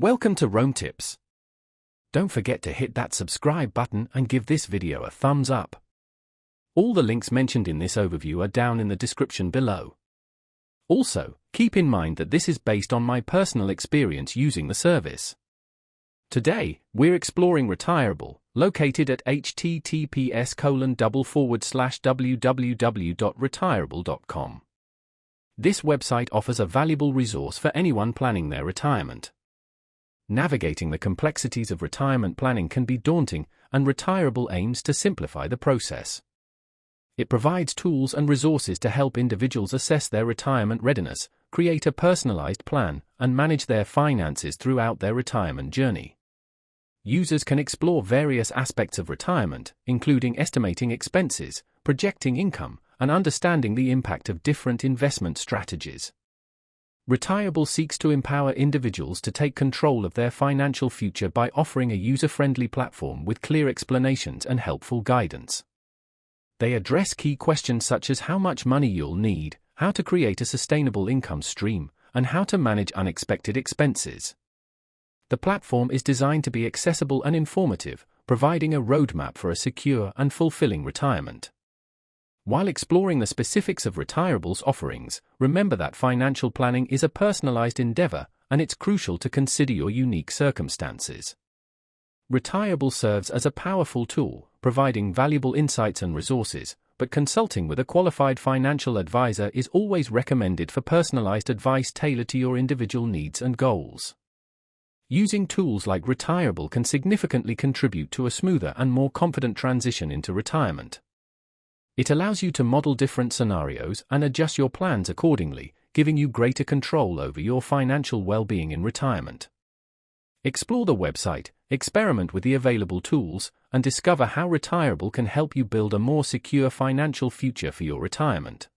Welcome to Rome Tips. Don't forget to hit that subscribe button and give this video a thumbs up. All the links mentioned in this overview are down in the description below. Also, keep in mind that this is based on my personal experience using the service. Today, we're exploring Retirable, located at https://www.retirable.com. This website offers a valuable resource for anyone planning their retirement. Navigating the complexities of retirement planning can be daunting, and Retirable aims to simplify the process. It provides tools and resources to help individuals assess their retirement readiness, create a personalized plan, and manage their finances throughout their retirement journey. Users can explore various aspects of retirement, including estimating expenses, projecting income, and understanding the impact of different investment strategies. Retirable seeks to empower individuals to take control of their financial future by offering a user-friendly platform with clear explanations and helpful guidance. They address key questions such as how much money you'll need, how to create a sustainable income stream, and how to manage unexpected expenses. The platform is designed to be accessible and informative, providing a roadmap for a secure and fulfilling retirement. While exploring the specifics of Retirable's offerings, remember that financial planning is a personalized endeavor, and it's crucial to consider your unique circumstances. Retirable serves as a powerful tool, providing valuable insights and resources, but consulting with a qualified financial advisor is always recommended for personalized advice tailored to your individual needs and goals. Using tools like Retirable can significantly contribute to a smoother and more confident transition into retirement. It allows you to model different scenarios and adjust your plans accordingly, giving you greater control over your financial well-being in retirement. Explore the website, experiment with the available tools, and discover how Retirable can help you build a more secure financial future for your retirement.